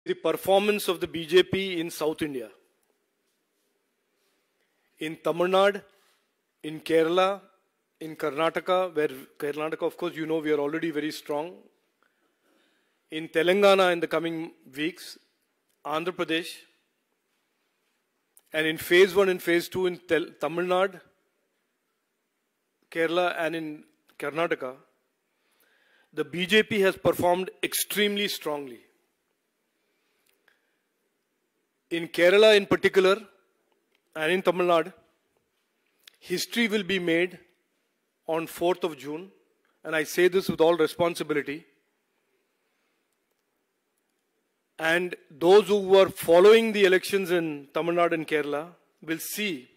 the performance of the BJP in South India. In Tamil Nadu, in Kerala, in Karnataka, where Karnataka, of course, you know, we are already very strong. In Telangana in the coming weeks, Andhra Pradesh, and in phase 1 and phase 2 in Tamil Nadu, Kerala and in Karnataka, the BJP has performed extremely strongly. In Kerala in particular, and in Tamil Nadu, history will be made on 4th of June, and I say this with all responsibility. And those who were following the elections in Tamil Nadu and Kerala will see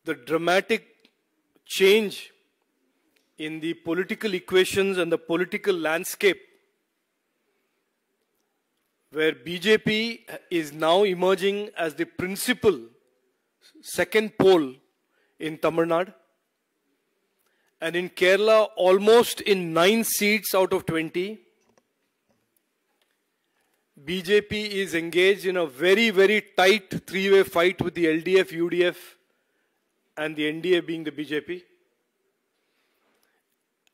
the dramatic change in the political equations and the political landscape, where BJP is now emerging as the principal second pole in Tamil Nadu, and in Kerala almost in 9 seats out of 20, BJP is engaged in a very, very tight three-way fight with the LDF, UDF and the NDA being the BJP.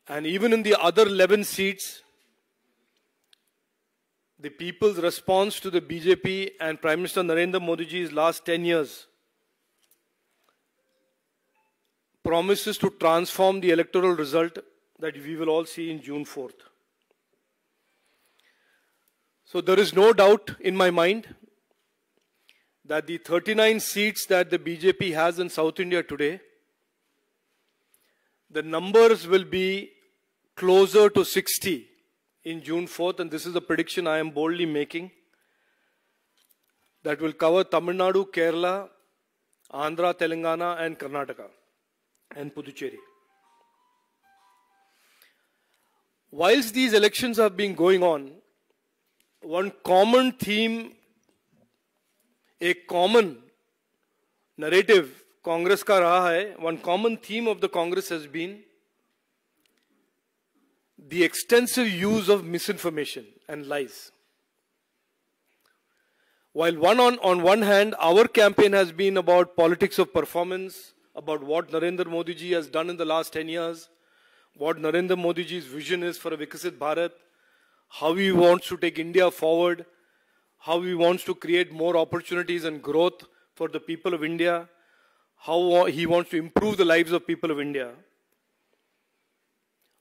And even in the other 11 seats, the people's response to the BJP and Prime Minister Narendra Modi ji's last 10 years promises to transform the electoral result that we will all see in June 4th. So there is no doubt in my mind that the 39 seats that the BJP has in South India today, the numbers will be closer to 60 in June 4th, and this is a prediction I am boldly making, that will cover Tamil Nadu, Kerala, Andhra, Telangana and Karnataka and Puducherry. Whilst these elections have been going on, one common theme, a common narrative Congress ka raha hai, one common theme of the Congress has been the extensive use of misinformation and lies. While on one hand, our campaign has been about politics of performance, about what Narendra Modi ji has done in the last 10 years, what Narendra Modi ji's vision is for a Vikasit Bharat, how he wants to take India forward, how he wants to create more opportunities and growth for the people of India, how he wants to improve the lives of people of India.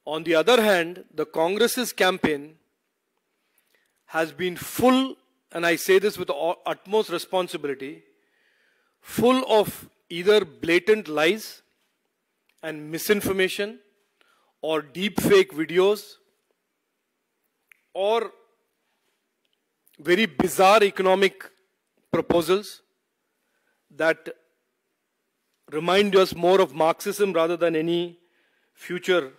On the other hand, the Congress's campaign has been full, and I say this with utmost responsibility, full of either blatant lies and misinformation or deep fake videos or very bizarre economic proposals that remind us more of Marxism rather than any future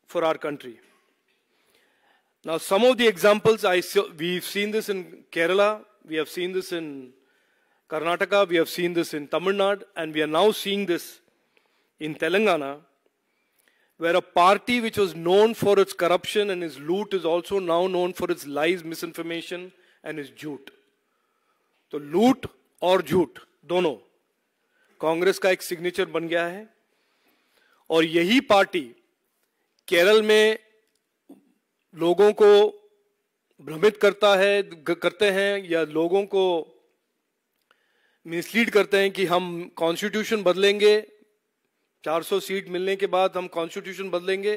for our country. Now, some of the examples, we've seen this in Kerala, we have seen this in Karnataka, we have seen this in Tamil Nadu, and we are now seeing this in Telangana, where a party which was known for its corruption and its loot is also now known for its lies, misinformation and its jhoot. So loot और झूठ दोनों कांग्रेस का एक signature बन गया है, और यही पार्टी केरल में लोगों को भ्रमित करते हैं या लोगों को मिसलीड करते हैं कि हम कॉन्स्टिट्यूशन बदलेंगे, 400 सीट मिलने के बाद हम कॉन्स्टिट्यूशन बदलेंगे.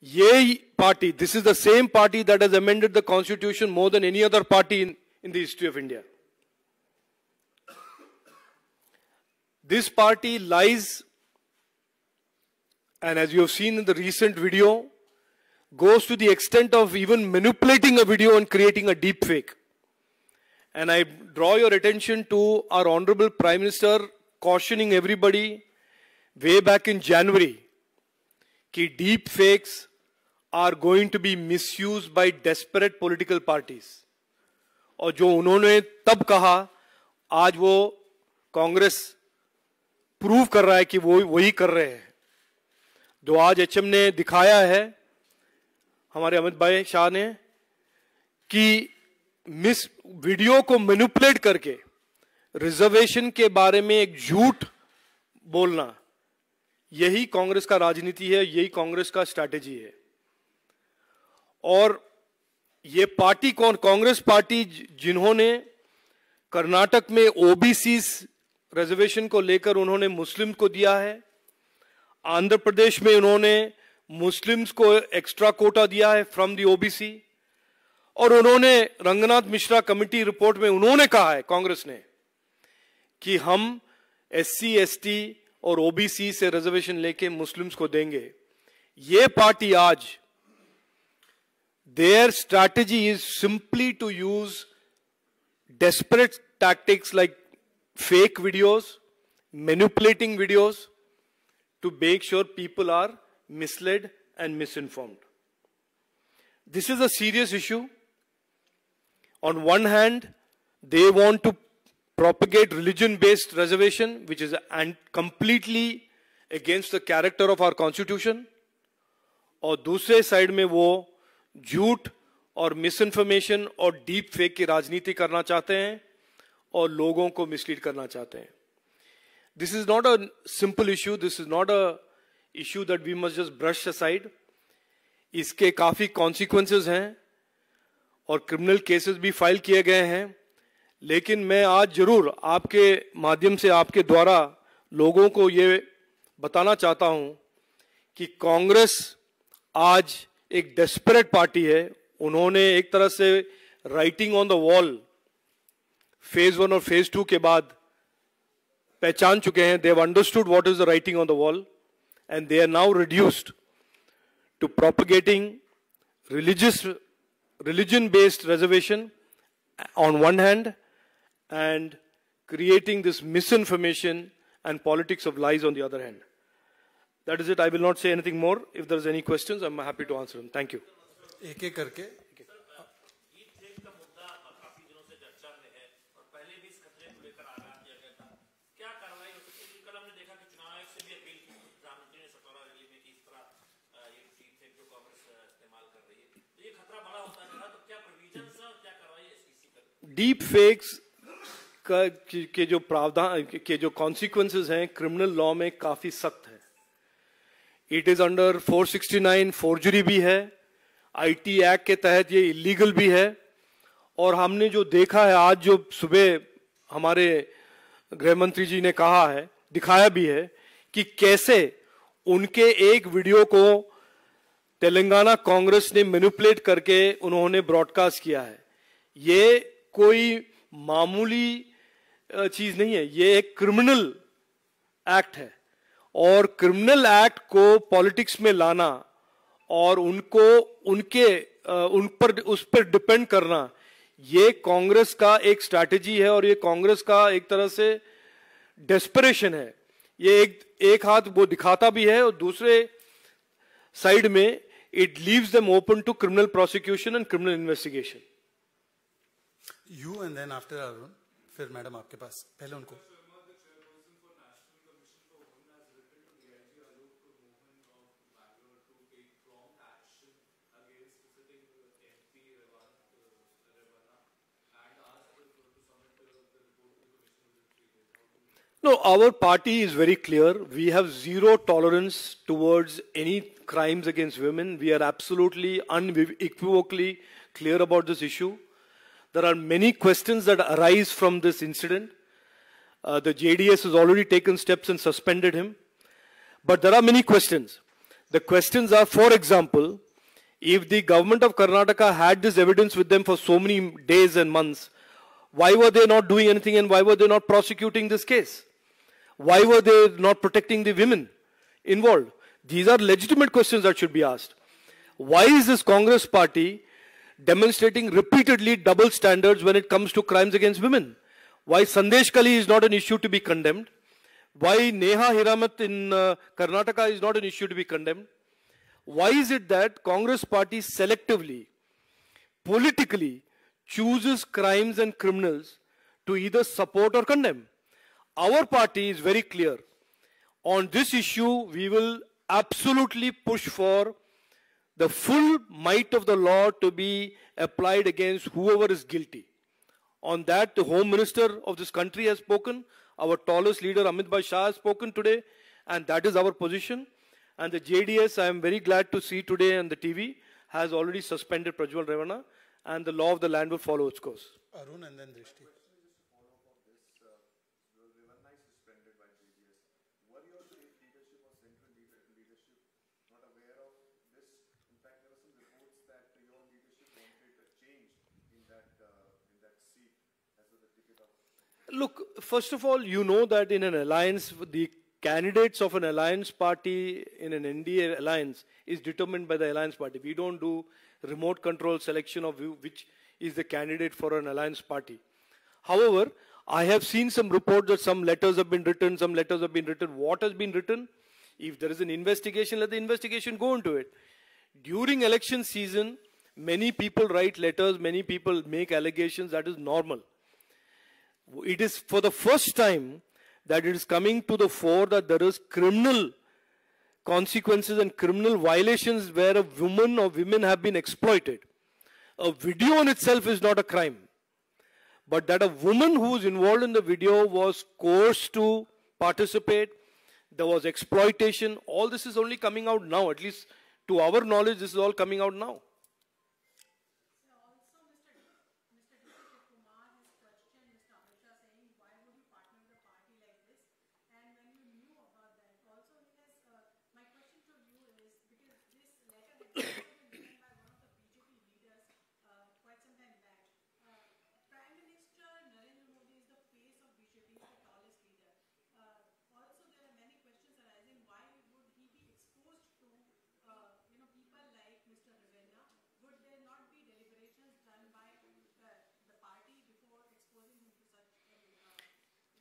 ये party, this is the same party that has amended the constitution more than any other party in the history of India. This party lies, and as you have seen in the recent video, goes to the extent of even manipulating a video and creating a deep fake. And I draw your attention to our Honorable Prime Minister cautioning everybody way back in January that deep fakes are going to be misused by desperate political parties. और जो उन्होंने तब कहा, आज वो Congress prove कर रहा है कि वो वही कर रहे हैं. जो आज एचएम ने दिखाया है, हमारे अमित भाई शाह ने कि मिस वीडियो को मैनिपुलेट करके रिजर्वेशन के बारे में एक झूठ बोलना, यही कांग्रेस का राजनीति है, यही कांग्रेस का स्ट्रैटेजी है। और ये पार्टी कौन? कांग्रेस पार्टी जिन्होंने कर्नाटक में ओबीसी रिजर्वेशन को लेकर उन्होंने मुस्लिम को दिया है, आंध्र प्रदेश में उन्होंने मुस्लिम्स को एक्स्ट्रा कोटा दिया है फ्रॉम दी ओबीसी, और उन्होंने रंगनाथ मिश्रा कमेटी रिपोर्ट में उन्होंने कहा है कांग्रेस ने कि हम एससी एसटी और ओबीसी से रिजर्वेशन लेके मुस्लिम्स को देंगे। ये पार्टी आज their strategy is simply to use desperate tactics like fake videos, manipulating videos to make sure people are misled and misinformed. This is a serious issue. On one hand, they want to propagate religion-based reservation, which is completely against the character of our constitution. और दूसरे side में वो झूठ और misinformation और deep fake की राजनीति करना चाहते हैं और लोगों को मिसलीड करना चाहते हैं। This is not a simple issue, this is not a issue that we must just brush aside. इसके काफी कॉन्सिक्वेंसेस हैं और क्रिमिनल केसेस भी फाइल किए गए हैं। लेकिन मैं आज जरूर आपके माध्यम से, आपके द्वारा लोगों को ये बताना चाहता हूं कि कांग्रेस आज एक डेस्परेट पार्टी है। उन्होंने एक तरह से writing on the wall phase 1 और फेज 2 के बाद पहचान चुके हैं। They have understood what is the writing on the wall and they are now reduced to propagating religion based reservation on one hand and creating this misinformation and politics of lies on the other hand. That is it. I will not say anything more. If there is any questions, I'm happy to answer them. Thank you. एक एक करके deep fakes के जो प्रावधान के जो consequences हैं criminal law में काफी सख्त है। इट इज अंडर 469, फोर्जरी भी है, आईटी एक्ट के तहत ये इलीगल भी है। और हमने जो देखा है आज, जो सुबह हमारे गृह मंत्री जी ने कहा है, दिखाया भी है कि कैसे उनके एक वीडियो को तेलंगाना कांग्रेस ने मैनिपुलेट करके उन्होंने ब्रॉडकास्ट किया है। ये कोई मामूली चीज नहीं है, ये एक क्रिमिनल एक्ट है। और क्रिमिनल एक्ट को पॉलिटिक्स में लाना और उनको उस पर डिपेंड करना, ये कांग्रेस का एक स्ट्रैटेजी है और ये कांग्रेस का एक तरह से डेस्परेशन है। ये एक हाथ वो दिखाता भी है और दूसरे साइड में it leaves them open to criminal prosecution and criminal investigation. You and then after Arun, फिर मैडम आपके पास, पहले उनको। No, our party is very clear. We have zero tolerance towards any crimes against women. We are absolutely unequivocally clear about this issue. There are many questions that arise from this incident. The JDS has already taken steps and suspended him. But there are many questions. The questions are, for example, if the government of Karnataka had this evidence with them for so many days and months, why were they not doing anything and why were they not prosecuting this case? Why were they not protecting the women involved? These are legitimate questions that should be asked. Why is this Congress party demonstrating repeatedly double standards when it comes to crimes against women? Why Sandesh Kali is not an issue to be condemned? Why Neha Hiramat in Karnataka is not an issue to be condemned? Why is it that Congress party selectively, politically chooses crimes and criminals to either support or condemn? Our party is very clear. On this issue, we will absolutely push for the full might of the law to be applied against whoever is guilty. On that, the Home Minister of this country has spoken. Our tallest leader, Amit Bhai Shah, has spoken today. And that is our position. And the JDS, I am very glad to see today on the TV, has already suspended Prajwal Ravana. And the law of the land will follow its course. Arun and then Drishti. Look, first of all, you know that in an alliance, the candidates of an alliance party in an NDA alliance is determined by the alliance party. We don't do remote control selection of which is the candidate for an alliance party. However, I have seen some reports that some letters have been written, some letters have been written. What has been written? If there is an investigation, let the investigation go into it. During election season, many people write letters, many people make allegations. That is normal. It is for the first time that it is coming to the fore that there is criminal consequences and criminal violations where a woman or women have been exploited. A video in itself is not a crime. But that a woman who was involved in the video was coerced to participate, there was exploitation, all this is only coming out now. At least to our knowledge, this is all coming out now.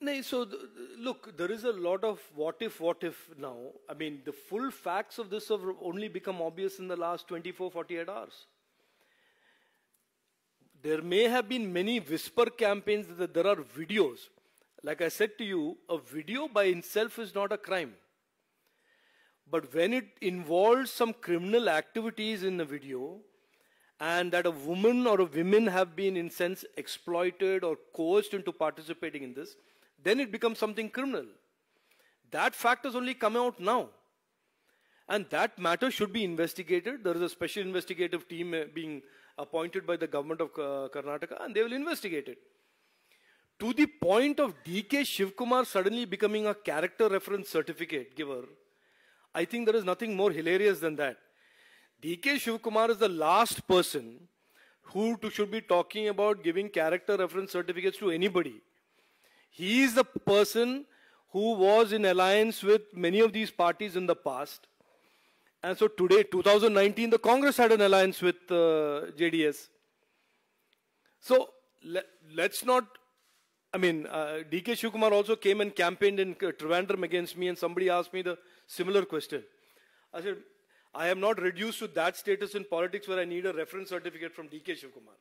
No, so look, there is a lot of what if now. I mean, the full facts of this have only become obvious in the last 24, 48 hours. There may have been many whisper campaigns that there are videos. Like I said to you, a video by itself is not a crime. But when it involves some criminal activities in the video, and that a woman or a women have been in sense exploited or coerced into participating in this, then it becomes something criminal. That fact has only come out now. And that matter should be investigated. There is a special investigative team being appointed by the government of Karnataka, and they will investigate it. To the point of DK Shivkumar suddenly becoming a character reference certificate giver, I think there is nothing more hilarious than that. DK Shivkumar is the last person who should be talking about giving character reference certificates to anybody. He is the person who was in alliance with many of these parties in the past. And so today, 2019, the Congress had an alliance with JDS. So let's not, DK Shivkumar also came and campaigned in Trivandrum against me, and somebody asked me the similar question. I said, I am not reduced to that status in politics where I need a reference certificate from DK Shivkumar.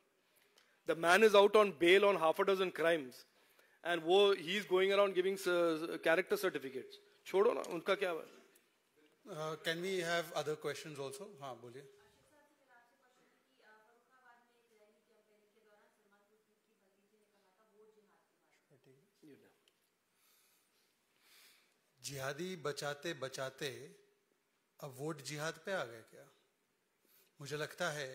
The man is out on bail on half a dozen crimes. And he's going around giving character certificates. Chodo na, unka kya hai? Can we have other questions also? हाँ, बोलिए. जिहादी बचाते बचाते अब vote जिहाद पे आ गए क्या? मुझे लगता है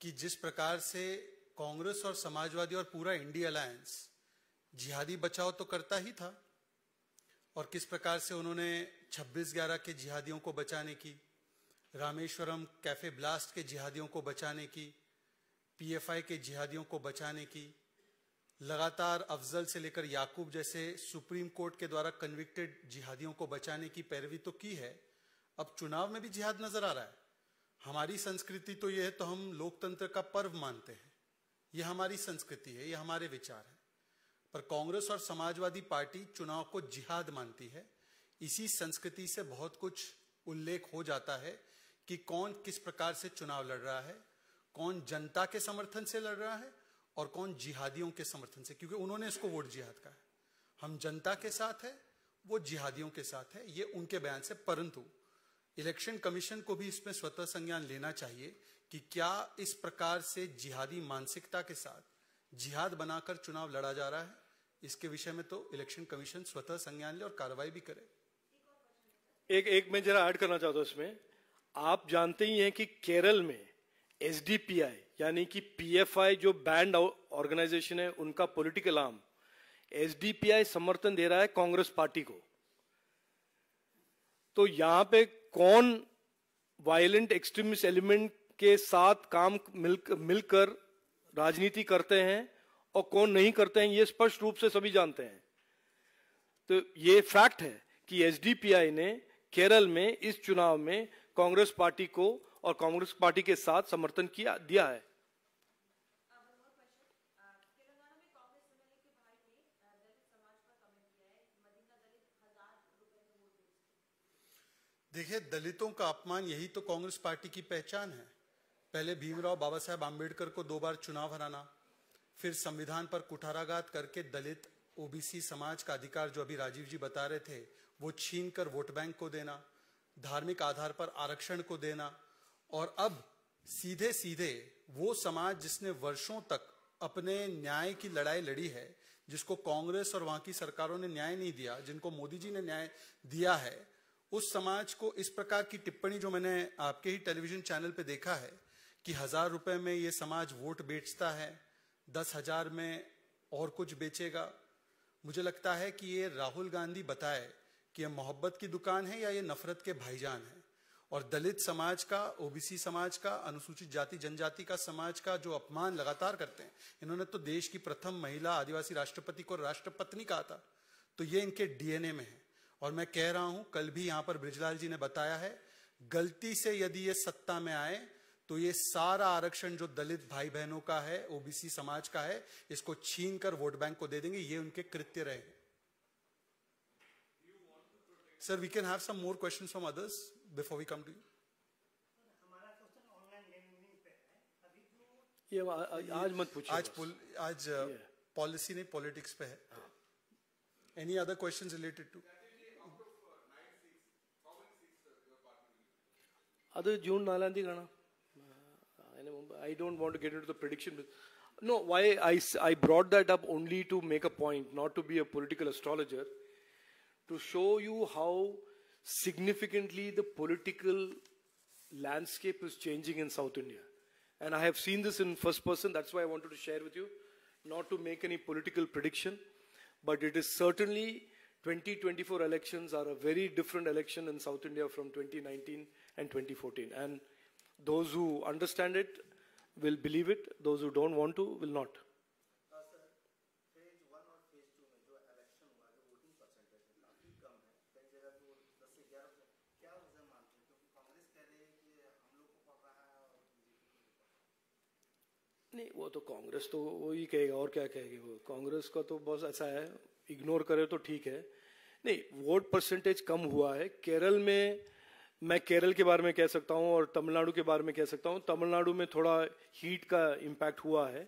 कि जिस प्रकार से कांग्रेस और समाजवादी और पूरा इंडिया अलायंस जिहादी बचाओ तो करता ही था, और किस प्रकार से उन्होंने 26/11 के जिहादियों को बचाने की, रामेश्वरम कैफे ब्लास्ट के जिहादियों को बचाने की, पीएफआई के जिहादियों को बचाने की, लगातार अफजल से लेकर याकूब जैसे सुप्रीम कोर्ट के द्वारा कन्विक्टेड जिहादियों को बचाने की पैरवी तो की है. अब चुनाव में भी जिहाद नजर आ रहा है. हमारी संस्कृति तो ये है, तो हम लोकतंत्र का पर्व मानते हैं, ये हमारी संस्कृति है, ये हमारे विचार है. पर कांग्रेस और समाजवादी पार्टी चुनाव को जिहाद मानती है. इसी संस्कृति से बहुत कुछ उल्लेख हो जाता है कि कौन किस प्रकार से चुनाव लड़ रहा है, कौन जनता के समर्थन से लड़ रहा है और कौन जिहादियों के समर्थन से, क्योंकि उन्होंने इसको वोट जिहाद कहा है. हम जनता के साथ है, वो जिहादियों के साथ है, ये उनके बयान से. परंतु इलेक्शन कमीशन को भी इसमें स्वतः संज्ञान लेना चाहिए कि क्या इस प्रकार से जिहादी मानसिकता के साथ जिहाद बनाकर चुनाव लड़ा जा रहा है। इसके विषय में तो इलेक्शन कमीशन स्वतः संज्ञान ले और कार्रवाई भी करे। एक मैं जरा ऐड करना चाहता हूं इसमें। आप जानते ही हैं कि केरल में एसडीपीआई यानी कि पीएफआई जो बैंड ऑर्गेनाइजेशन है, उनका पॉलिटिकल आर्म एसडीपीआई समर्थन दे रहा है कांग्रेस पार्टी को। तो यहां पे कौन वायलेंट एक्सट्रीमिस्ट एलिमेंट के साथ मिलकर राजनीति करते हैं और कौन नहीं करते हैं, ये स्पष्ट रूप से सभी जानते हैं। तो ये फैक्ट है कि एसडीपीआई ने केरल में इस चुनाव में कांग्रेस पार्टी को और कांग्रेस पार्टी के साथ समर्थन दिया है। देखिए, दलितों का अपमान यही तो कांग्रेस पार्टी की पहचान है। पहले भीमराव बाबा साहेब आंबेडकर को 2 बार चुनाव हराना, फिर संविधान पर कुठाराघात करके दलित ओबीसी समाज का अधिकार जो अभी राजीव जी बता रहे थे वो छीन कर वोट बैंक को देना, धार्मिक आधार पर आरक्षण को देना, और अब सीधे सीधे वो समाज जिसने वर्षों तक अपने न्याय की लड़ाई लड़ी है, जिसको कांग्रेस और वहां की सरकारों ने न्याय नहीं दिया, जिनको मोदी जी ने न्याय दिया है, उस समाज को इस प्रकार की टिप्पणी जो मैंने आपके ही टेलीविजन चैनल पे देखा है कि 1000 रुपए में ये समाज वोट बेचता है, 10,000 में और कुछ बेचेगा। मुझे लगता है कि ये राहुल गांधी बताए कि ये मोहब्बत की दुकान है या ये नफरत के भाईजान है। और दलित समाज का, ओबीसी समाज का, अनुसूचित जाति जनजाति का समाज का जो अपमान लगातार करते हैं। इन्होंने तो देश की प्रथम महिला आदिवासी राष्ट्रपति को राष्ट्रपत्नी कहा था, तो ये इनके डीएनए में है। और मैं कह रहा हूं, कल भी यहां पर बृजलाल जी ने बताया है, गलती से यदि ये सत्ता में आए तो ये सारा आरक्षण जो दलित भाई बहनों का है, ओबीसी समाज का है, इसको छीन कर वोट बैंक को दे देंगे। ये उनके कृत्य रहेंगे। Sir, we can have some more questions from others before we come to you. ये आज मत पूछिए। आज पॉलिसी नहीं, पॉलिटिक्स पे है। Any other questions related to? Other June Nalandi Gana. I don't want to get into the prediction. No, why I brought that up only to make a point, not to be a political astrologer, to show you how significantly the political landscape is changing in South India. And I have seen this in first person, that's why I wanted to share with you, not to make any political prediction, but it is certainly 2024 elections are a very different election in South India from 2019 and 2014. And those who understand it will believe it, those who don't want to will not. नहीं, वो तो कांग्रेस तो वही कहेगा, और क्या कहेगी वो। कांग्रेस का तो बस ऐसा है, इग्नोर करे तो ठीक है। नहीं, वोट परसेंटेज कम हुआ है केरल में। मैं केरल के बारे में कह सकता हूं और तमिलनाडु के बारे में कह सकता हूं। तमिलनाडु में थोड़ा हीट का इम्पैक्ट हुआ है,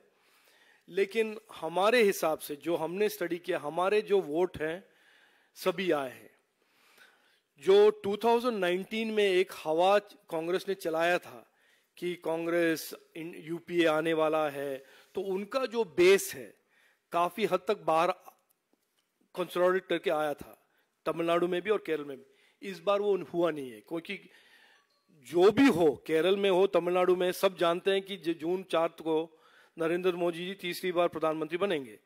लेकिन हमारे हिसाब से जो हमने स्टडी किया, हमारे जो वोट हैं सभी आए हैं। जो 2019 में एक हवा कांग्रेस ने चलाया था कि कांग्रेस यूपीए आने वाला है, तो उनका जो बेस है काफी हद तक बाहर कंसोलिडेट करके आया था, तमिलनाडु में भी और केरल में भी। इस बार वो हुआ नहीं है, क्योंकि जो भी हो, केरल में हो, तमिलनाडु में, सब जानते हैं कि जून 4 को नरेंद्र मोदी जी तीसरी बार प्रधानमंत्री बनेंगे।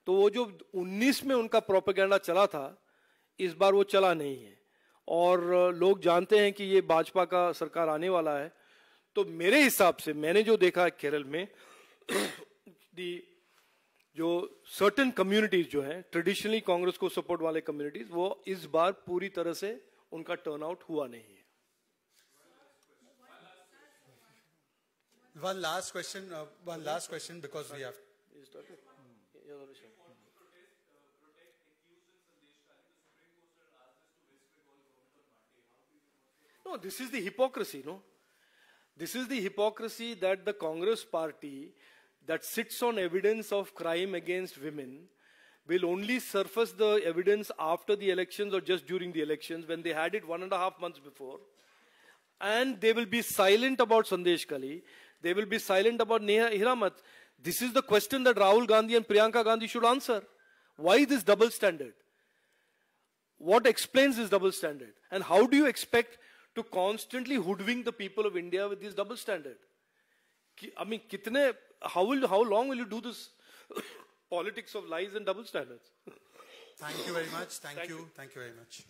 तो वो जो 19 में उनका प्रोपेगेंडा चला था, इस बार वो चला नहीं है। और लोग जानते हैं कि ये भाजपा का सरकार आने वाला है। तो मेरे हिसाब से मैंने जो देखा है केरल में, जो सर्टेन कम्युनिटीज जो हैं, ट्रेडिशनली कांग्रेस को सपोर्ट वाले कम्युनिटीज, वो इस बार पूरी तरह से उनका टर्नआउट हुआ नहीं है। One last question because we have. No, this is the hypocrisy, no? This is the hypocrisy that the Congress party that sits on evidence of crime against women will only surface the evidence after the elections or just during the elections, when they had it 1.5 months before. and they will be silent about Sandesh Kali. They will be silent about Neha Hiramat. This is the question that Rahul Gandhi and Priyanka Gandhi should answer. Why this double standard? What explains this double standard? And how do you expect to constantly hoodwink the people of India with this double standard? I mean, how long will you do this politics of lies and double standards? Thank you very much. Thank you very much.